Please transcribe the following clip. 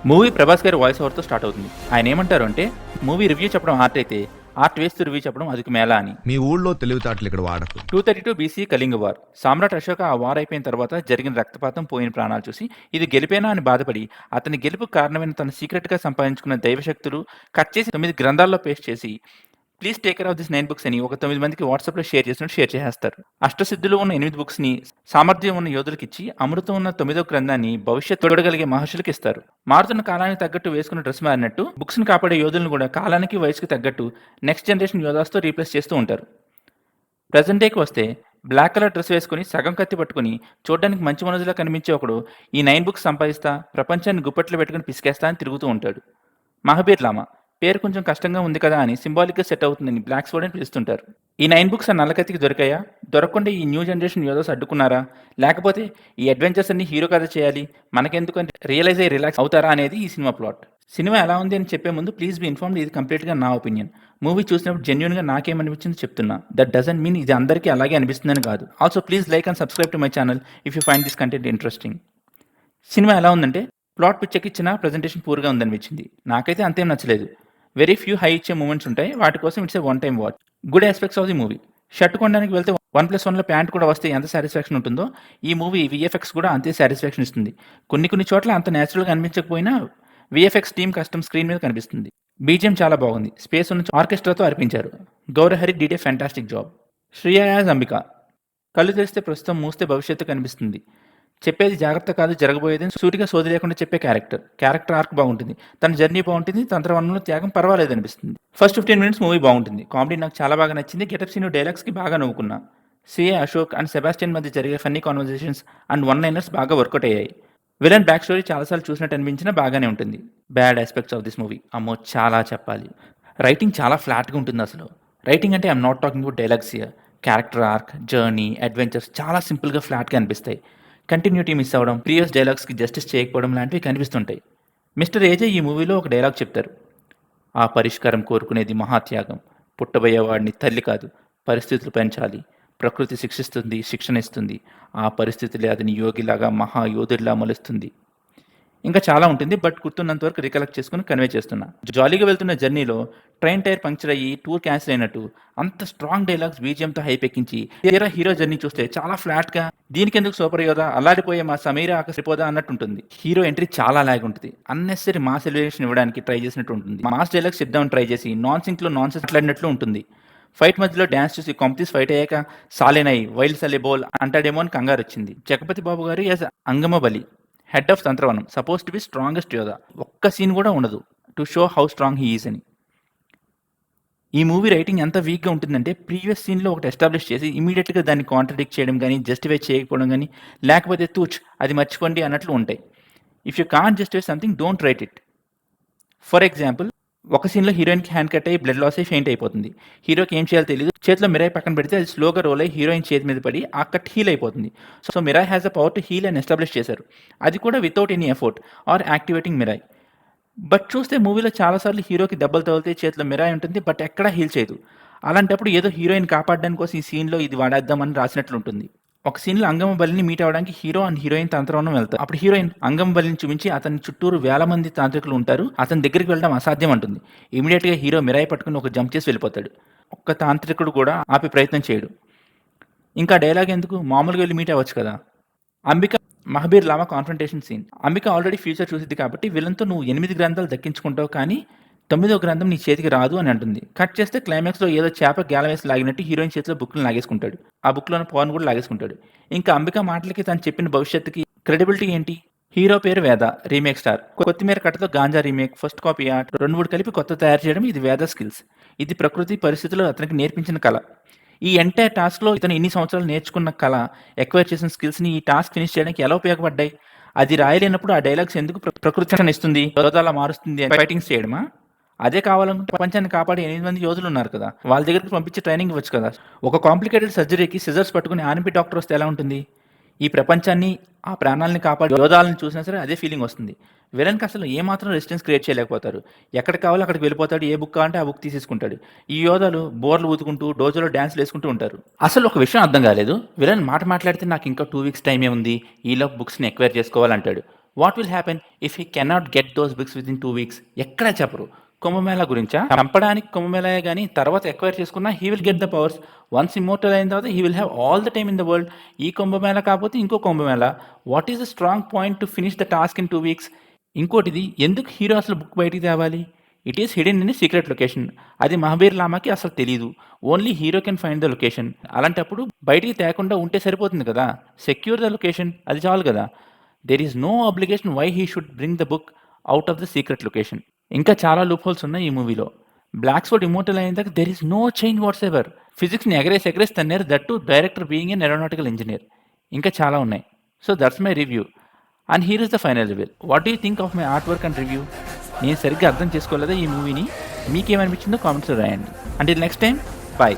Movie Prabhas గారి voice ఓవర్తో start అవుతుంది. ఆయన ఏమంటారు అంటే, మూవీ రివ్యూ చెప్పడం ఆర్ట్ అయితే, ఆర్ట్ వేస్తూ రివ్యూ చెప్పడం అదికి మేళా అని. మీ ఊళ్ళో తెలివితేటలు ఇక్కడ వాడకు. 232 బీసీ కళింగ వార్. సామ్రాట్ అశోక ఆ వార్ అయిపోయిన తర్వాత జరిగిన రక్తపాతం, పోయిన ప్రాణాలు చూసి ఇది గెలిపేనా అని బాధపడి, అతని గెలుపుకు కారణమైన తను సీక్రెట్‌గా సంపాదించుకున్న దైవశక్తులు కట్ చేసి 9 గ్రంథాల్లో పేస్ట్ చేసి, please take care of this 9 books అని ఒక 9 మందికి వాట్సాప్‌లో షేర్ చేసినట్టు షేర్ చేసేస్తారు. అష్టసిద్ధులు ఉన్న 8 బుక్స్‌ని సామర్థ్యం ఉన్న యోధులకిచ్చి, అమృతం ఉన్న 9వ గ్రంథాన్ని భవిష్యత్తు చూడగలిగే మహర్షులకి ఇస్తారు. మారుతున్న కాలానికి తగ్గట్టు వేసుకున్న డ్రెస్ మారినట్టు, బుక్స్‌ని కాపాడే యోధులను కూడా కాలానికి, వయసుకి తగ్గట్టు నెక్స్ట్ జనరేషన్ యోధాస్‌తో రీప్లేస్ చేస్తూ ఉంటారు. ప్రెజెంట్ డేకి వస్తే బ్లాక్ కలర్ డ్రెస్ వేసుకుని సగం కత్తి పట్టుకుని చూడడానికి మంచి మనసులా కనిపించే ఒకడు ఈ 9 బుక్స్ సంపాదిస్తా ప్రపంచాన్ని గుప్పట్లో పెట్టుకుని పిసికేస్తా అని తిరుగుతూ ఉంటాడు. మహాబీర్ లామా పేరు కొంచెం కష్టంగా ఉంది కదా అని సింబాలిక్గా సెట్ అవుతుందని బ్లాక్ స్వర్డ్ అని పిలుస్తుంటారు. ఈ 9 బుక్స్ ఆ నల్లకత్తికి దొరికాయా? దొరకకుండా ఈ న్యూ జనరేషన్ యోధోస్ అడ్డుకున్నారా? లేకపోతే ఈ అడ్వెంచర్స్ అన్ని హీరో కథ చేయాలి మనకెందుకు అని రియలైజ్ అయ్యి రిలాక్స్ అవుతారా అనేది ఈ సినిమా ప్లాట్. సినిమా ఎలా ఉంది అని చెప్పే ముందు ప్లీజ్ బీ ఇన్ఫార్మ్డ్, ఇది కంప్లీట్గా నా ఒపీనియన్. మూవీ చూసినప్పుడు జెన్యున్గా నాకేమనిపించింది చెప్తున్నా. దట్ డజంట్ మీన్ ఇది అందరికీ అలాగే అనిపిస్తుందని కాదు. Also please like and subscribe to my channel if you find this content interesting. Cinema ఎలా ఉందంటే ప్లాట్ పిచ్చెక్కిచ్చిన ప్రజెంటేషన్ పూర్గా ఉందనిపించింది. నాకైతే అంతేం నచ్చలేదు. వెరీ ఫ్యూ హై ఇచ్చే మూమెంట్స్ ఉంటాయి, వాటి కోసం it's a one time watch. Good aspects of the movie. Shirt కొనడానికి వెళ్తే 1+1లో ప్యాంట్ కూడా వస్తే ఎంత సాటిస్ఫాక్షన్ ఉంటుందో ఈ మూవీ విఎఫ్ఎక్స్ కూడా అంతే సాటిస్ఫాక్షన్ ఇస్తుంది. కొన్ని చోట్ల అంత న్యాచురల్గా అనిపించకపోయినా విఎఫ్ఎక్స్ టీమ్ కస్టమ్ స్క్రీన్ మీద కనిపిస్తుంది. బీజిఎం చాలా బాగుంది. స్పేస్ ఉన్న ఆర్కెస్ట్రాతో అర్పించారు. Gaurahari did a fantastic job. Shriya as Ambika. కళ్ళు తెరిస్తే ప్రస్తుతం, మూస్తే భవిష్యత్తు కనిపిస్తుంది. చెప్పేది జాగ్రత్త కాదు జరగబోయేది సూటిగా సోది లేకుండా చెప్పే క్యారెక్టర్ ఆర్క్ బాగుంటుంది. తన జర్నీ బాగుంటుంది. తంత్రవర్ణంలో త్యాగం పర్వాలేదు అనిపిస్తుంది. ఫస్ట్ 15 మినిట్స్ మూవీ బాగుంటుంది. కామెడీ నాకు చాలా బాగా నచ్చింది. గెటప్ సీన్ డైలాగ్స్కి బాగా నవ్వుకున్నా. సిఏ అశోక్ అండ్ సెబాస్టియన్ మధ్య జరిగే funny conversations and one liners బాగా వర్కౌట్ అయ్యాయి. విలన్ బ్యాక్ స్టోరీ చాలాసార్లు చూసినట్టు అనిపించినా బాగానే ఉంటుంది. Bad aspects of this movie అమ్మో చాలా చెప్పాలి. రైటింగ్ చాలా ఫ్లాట్గా ఉంటుంది అసలు. రైటింగ్ అంటే I'm not talking about dialogues here. Character arc, journey, adventures చాలా సింపుల్గా ఫ్లాట్గా అనిపిస్తాయి. కంటిన్యూటీ మిస్ అవ్వడం, ప్రీవియస్ డైలాగ్స్కి జస్టిస్ చేయకపోవడం లాంటివి కనిపిస్తుంటాయి. మిస్టర్ ఏజే ఈ మూవీలో ఒక డైలాగ్ చెప్తారు. ఆ పరిష్కారం కోరుకునేది మహాత్యాగం. పుట్టబోయేవాడిని తల్లి కాదు, పరిస్థితులు పెంచాలి. ప్రకృతి శిక్షిస్తుంది, శిక్షణ ఇస్తుంది. ఆ పరిస్థితులే అతని యోగిలాగా మహాయోధుడిలా మలుస్తుంది. ఇంకా చాలా ఉంటుంది, బట్ గుర్తున్నంత వరకు రికలెక్ట్ చేసుకుని కన్వే చేస్తున్నా. జాలీగా వెళ్తున్న జర్నీలో ట్రైన్ టైర్ పంక్చర్ అయ్యి టూర్ క్యాన్సిల్ అయినట్టు అంత స్ట్రాంగ్ డైలాగ్స్ బీజిఎంతో హైపెక్కించి తీరా హీరో జర్నీ చూస్తే చాలా ఫ్లాట్గా, దీనికెందుకు సూపర్ యోధా, అల్లాడిపోయే మా సమీర ఆకసిపోదా అన్నట్టు ఉంటుంది. హీరో ఎంట్రీ చాలా లాగ్ ఉంటుంది. అన్నెసరీ మాస్ ఎలివేషన్ ఇవ్వడానికి ట్రై చేసినట్టు ఉంటుంది. మాస్ డైలాగ్స్ చెప్దామని ట్రై చేసి నాన్ సింక్లో నాన్ సెన్స్ మాట్లాడినట్లు ఉంటుంది. ఫైట్ మధ్యలో డ్యాన్స్ చూసి కాంపిటీస్ ఫైట్ అయ్యాక సాలేనై వైల్డ్ సలే బోల్ అంటాడేమో అని కంగారు వచ్చింది. జగపతి బాబు గారు as Angama Bali, head of Tantravanam, suppose to be strongest yodha. ఒక్క సీన్ కూడా ఉండదు to show how strong he is అని. ఈ మూవీ రైటింగ్ ఎంత వీక్గా ఉంటుందంటే ప్రీవియస్ సీన్లో ఒకటి ఎస్టాబ్లిష్ చేసి ఇమీడియట్గా దాన్ని కాంట్రడిక్ట్ చేయడం కానీ, జస్టిఫై చేయకపోవడం కానీ, లేకపోతే తూచ్ అది మర్చిపోండి అన్నట్లు ఉంటాయి. If you can't justify something don't write it. For example, ఒక సీన్లో హీరోయిన్కి హ్యాండ్ కట్ అయ్యి బ్లడ్ లాస్ అయ్యి ఫెయింట్ అయిపోతుంది. హీరోకి ఏం చేయాలో తెలియదు. చేతిలో మిరాయి పక్కన పెడితే అది స్లోగా రోల్ అయ్యి హీరోయిన్ చేతి మీద పడి ఆ కట్ హీల్ అయిపోతుంది. So Mirai has a power to heal అని ఎస్టాబ్లిష్ చేశారు. అది కూడా without any effort or activating Mirai. But చూస్తే మూవీలో చాలాసార్లు హీరోకి దెబ్బలు తగిలితే చేతిలో మిరాయి ఉంటుంది, బట్ ఎక్కడా హీల్ చేయదు. అలాంటప్పుడు ఏదో హీరోయిన్ కాపాడడానికి కోసం ఈ సీన్లో ఇది వాడేద్దామని రాసినట్లు ఉంటుంది. ఒక సీన్లో అంగమ బలిని మీట్ అవ్వడానికి హీరో అండ్ హీరోయిన్ తంత్రవనం వెళ్తారు. అప్పుడు హీరోయిన్ అంగమ బలిని చూపించి అతని చుట్టూరు వేల మంది తాంత్రికులు ఉంటారు, అతని దగ్గరికి వెళ్ళడం అసాధ్యం అంటుంది. ఇమీడియట్గా హీరో మిరాయి పట్టుకుని ఒక జంప్ చేసి వెళ్ళిపోతాడు. ఒక్క తాంత్రికుడు కూడా ఆపే ప్రయత్నం చేయడు. ఇంకా డైలాగ్ ఎందుకు, మామూలుగా వెళ్ళి మీట్ అవ్వచ్చు కదా. Ambika Mahabir Lama confrontation scene. Ambika already future చూసిద్ది కాబట్టి విలన్తో నువ్వు 8 గ్రంథాలు దక్కించుకుంటావు, కానీ 9వ గ్రంథం నీ చేతికి రాదు అని అంటుంది. కట్ చేస్తే క్లైమాక్స్లో ఏదో చేప గేల వేసి లాగినట్టు హీరోయిన్ చేతిలో బుక్లను లాగేసుకుంటాడు. ఆ బుక్లోని పవన్ కూడా లాగేసుకుంటాడు. ఇంకా అంబిక మాటలకి తను చెప్పిన భవిష్యత్తుకి క్రెడిబిలిటీ ఏంటి? హీరో పేరు వేద, రీమేక్ స్టార్. కొత్తిమీర కట్టతో గాంజా రీమేక్, ఫస్ట్ కాపీ ఆర్ట్, 2-3 కలిపి కొత్త తయారు చేయడం ఇది వేద స్కిల్స్. ఇది ప్రకృతి పరిస్థితుల్లో అతనికి నేర్పించిన కళ. ఈ ఎంటైర్ టాస్క్లో ఇతను ఇన్ని సంవత్సరాలు నేర్చుకున్న కళ, ఎక్వైర్ చేసిన స్కిల్స్ని ఈ టాస్క్ ఫినిష్ చేయడానికి ఎలా ఉపయోగపడ్డాయి? అది రాయలేనప్పుడు ఆ డైలాగ్స్ ఎందుకు ప్రకృతి ఇస్తుంది, యోధాలా మారుస్తుంది అని ఫైటింగ్స్ చేయడమా? అదే కావాలనుకుంటే ప్రపంచాన్ని కాపాడే 8 మంది యోధులు ఉన్నారు కదా, వాళ్ళ దగ్గరికి పంపించి ట్రైనింగ్ ఇవ్వచ్చు కదా. ఒక కాంప్లికేటెడ్ సర్జరీకి సిజర్స్ పట్టుకుని ఆర్ఎంపీ డాక్టర్ వస్తే ఎలా ఉంటుంది? ఈ ప్రపంచాన్ని, ఆ ప్రాణాలని కాపాడే యోధాలను చూసినా సరే అదే ఫీలింగ్ వస్తుంది. విలన్కి అసలు ఏమాత్రం రెసిస్టెన్స్ క్రియేట్ చేయలేకపోతారు. ఎక్కడికి కావాలో అక్కడికి వెళ్ళిపోతాడు, ఏ బుక్ కావాలంటే ఆ బుక్ తీసేసుకుంటాడు. ఈ యోధాలు బోర్లు ఊతుకుంటూ డోజోలో డ్యాన్స్లు వేసుకుంటూ ఉంటారు. అసలు ఒక విషయం అర్థం కాలేదు. విలన్ మాట్లాడితే నాకు ఇంకా 2 వీక్స్ టైమే ఉంది, ఈలోపు బుక్స్ని ఎక్వైర్ చేసుకోవాలంటాడు. What will happen if he cannot get those books within 2 weeks? ఎక్కడ చెప్పరు. కుంభమేళా గురించా? చంపడానికి కుంభమేళాయే గానీ తర్వాత ఎక్వైర్ చేసుకున్నా he will get the powers. Once immortal అయిన తర్వాత he will have all the time in the world. ఈ కుంభమేళా కాకపోతే ఇంకో Kumbh Mela. What is the strong point to finish the task in 2 weeks? ఇంకోటిది, ఎందుకు హీరో అసలు బుక్ బయటికి తేవాలి? It is hidden in secret location. అది మహాబీర్ లామాకి అసలు తెలీదు. Only hero can find the location. అలాంటప్పుడు బయటికి తేకుండా ఉంటే సరిపోతుంది కదా. సెక్యూర్ ద లొకేషన్, అది చాలు కదా. There is no obligation why he should bring the book out of the secret location. ఇంకా చాలా లూప్ హోల్స్ ఉన్నాయి ఈ మూవీలో. బ్లాక్ స్వార్డ్ ఇమోర్టల్ అయిన దాకా there is no change whatsoever. ఫిజిక్స్ని ఎగరేసి తన్నారు, that too director being an aeronautical engineer. ఇంకా చాలా ఉన్నాయి. So that's my review and here is the final review. What do you think of my artwork and review? నేను సరిగ్గా అర్థం చేసుకోలేదా ఈ మూవీని? మీకేమనిపించిందో కామెంట్స్లో రాయండి. Until next time, bye.